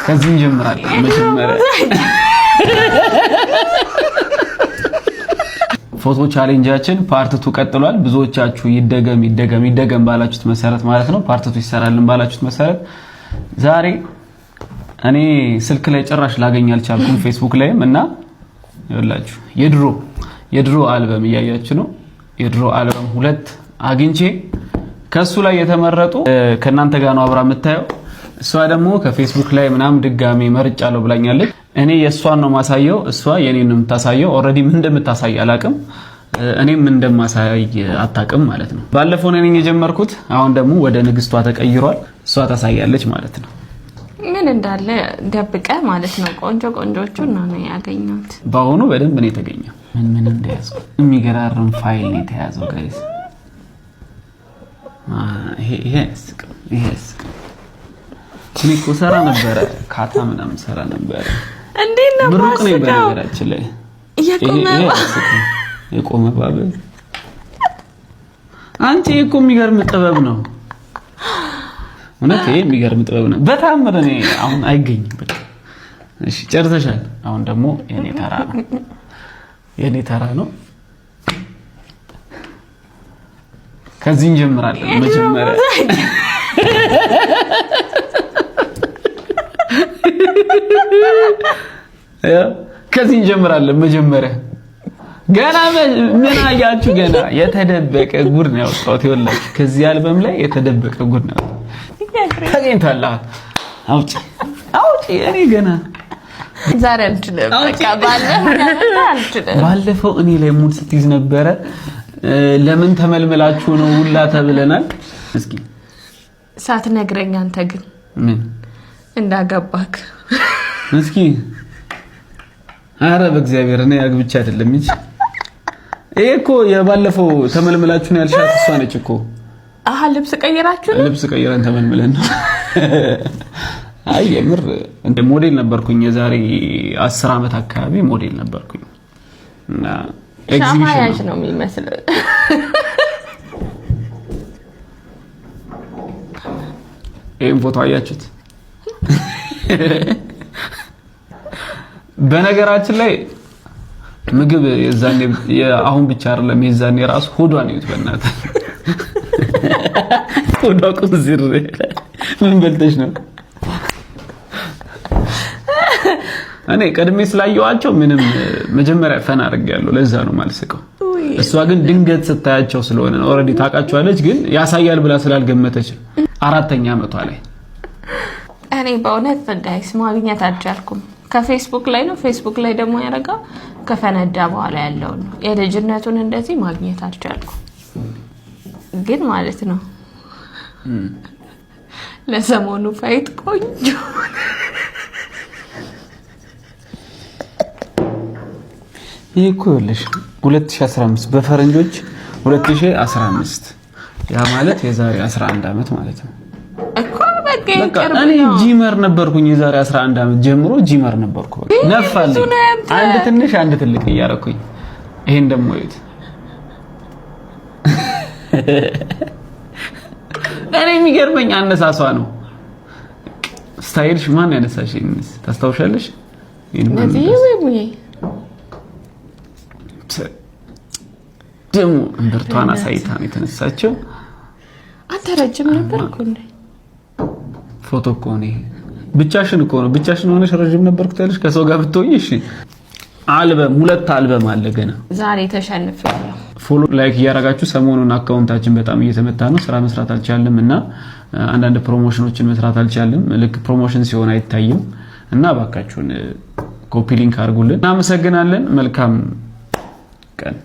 ከዚህ እንጀምራለን። መጀመሪያ ፎቶ ቻሌንጃችን ፓርት 2 ቀጥሏል። ብዙዎቻችሁ ይደገም ባላችሁት መሰረት ማለት ነው ፓርት 2 ይሰራልን ባላችሁት መሰረት ዛሬ እኔ ስልክ ላይ ጭራሽ ላገኝ አልቻልኩም ፌስቡክ ላይም እና ይኸውላችሁ የድሮ አልበም እያያችሁ ነው። የድሮ አልበም 2 አግኝቼ ከሱ ላይ የተመረጡ ከናንተ ጋር ነው አብራ የምታየው። እሷ ደግሞ ከፌስቡክ ላይ ምናምን ድጋሜ መርጫለሁ ብላኛለች። እኔ የሷን ነው ማሳየው፣ እሷ የኔን ነው የምታሳየው። ኦሬዲ ምን እንደምታሳይ አላቅም፣ እኔም ምን እንደማሳይ አታቅም ማለት ነው። ባለፈው እኔ የጀመርኩት አሁን ደግሞ ወደ ንግስቷ ተቀይሯል። እሷ ታሳያለች ማለት ነው። ምን እንዳለ ደብቀ ማለት ነው። ቆንጆቹ ነው ያገኘሁት። ባሁኑ በደንብ ነው የተገኘው። ምን እንደያዘው የሚገራርም ፋይል ነው የተያዘው ጋይስ። ይሄ እኔ እኮ ሰራ ነበረ ካታ ምናምን ሰራ ነበረ። እንዴ ነው ብሩክ ነው በነገራችን ላይ የቆመ ባበል አንቺ እኮ የሚገርም ጥበብ ነው። እውነት ይሄ የሚገርም ጥበብ ነው። በታምር እኔ አሁን አይገኝም። በቃ እሺ ጨርሰሻል። አሁን ደግሞ የኔ ተራ ነው። ከዚህ እንጀምራለን። መጀመሪያ ከዚህ እንጀምራለን። መጀመሪያ ገና ምን አያችሁ? ገና የተደበቀ ጉድ ነው ያወጣሁት። ይኸውላችሁ ከዚህ አልበም ላይ የተደበቀ ጉድ ነው ተገኝቷል። አውጪ እኔ ገና ዛሬ አልችልም። በቃ ባለፈው እኔ ላይ ሙድ ስትይዝ ነበረ። ለምን ተመልመላችሁ ነው ሁላ ተብለናል። እስኪ ሳትነግረኝ አንተ ግን ምን እንዳገባክ እስኪ ኧረ በእግዚአብሔር እኔ አግብቼ አይደለም እንጂ ይሄ እኮ የባለፈው ተመልመላችሁ ነው ያልሻት እሷ ነች እኮ። ልብስ ቀይራችሁ ነው? ልብስ ቀይረን ተመልምለን ነው። አይ የምር እንደ ሞዴል ነበርኩኝ። የዛሬ 10 ዓመት አካባቢ ሞዴል ነበርኩኝ እና ኤግዚቢሽን ነው የሚመስለው። ይሄን ፎቶ አያችሁት? በነገራችን ላይ ምግብ የዛኔ አሁን ብቻ አይደለም የዛኔ ራሱ ሆዷን ይዩት በእናትህ። ሆዷ ቁዝር ምን በልተሽ ነው? እኔ ቀድሜ ስላየዋቸው ምንም መጀመሪያ ፈና አድርጌያለሁ። ለዛ ነው ማልስቀው። እሷ ግን ድንገት ስታያቸው ስለሆነ ነው። ኦሬዲ ታውቃቸዋለች፣ ግን ያሳያል ብላ ስላልገመተች 4ኛ ዓመቷ ላይ እኔ በእውነት ጋይስ ማግኘት አልቻልኩም። ከፌስቡክ ላይ ነው። ፌስቡክ ላይ ደግሞ ያረጋው ከፈነዳ በኋላ ያለው ነው። የልጅነቱን እንደዚህ ማግኘት አልቻልኩም። ግን ማለት ነው ለሰሞኑ ፋይት ቆንጆ ይሄኮ ይኸውልሽ 2015 በፈረንጆች 2015 ያ ማለት የዛሬ 11 ዓመት ማለት ነው እኮ። በቃ እኔ ጂመር ነበርኩኝ። የዛሬ 11 ዓመት ጀምሮ ጂመር ነበርኩ። ነፋልኝ አንድ ትንሽ አንድ ትልቅ እያረኩኝ። ይሄን ደግሞ ይዩት። እኔ የሚገርመኝ አነሳሷ ነው። ስታይልሽ ማን ያነሳሽ? ታስታውሻለሽ? ነዚህ ወይ ደሞ እንበርቷን አሳይታ ነው የተነሳችው። አንተ ረጅም ነበርኩ እንዴ? ፎቶ እኮ ነው። ብቻሽን እኮ ነው። ብቻሽን ሆነሽ ረጅም ነበርኩ ታለሽ። ከሰው ጋር ብትሆኚ እሺ። አልበም 2 አልበም አለ ገና። ዛሬ ተሸንፈኛል። ፎሎ ላይክ እያረጋችሁ ሰሞኑን አካውንታችን በጣም እየተመታ ነው። ስራ መስራት አልቻለም እና አንዳንድ ፕሮሞሽኖችን መስራት አልቻለም። ልክ ፕሮሞሽን ሲሆን አይታይም እና ባካችሁን ኮፒ ሊንክ አድርጉልን። እናመሰግናለን። መልካም ቀን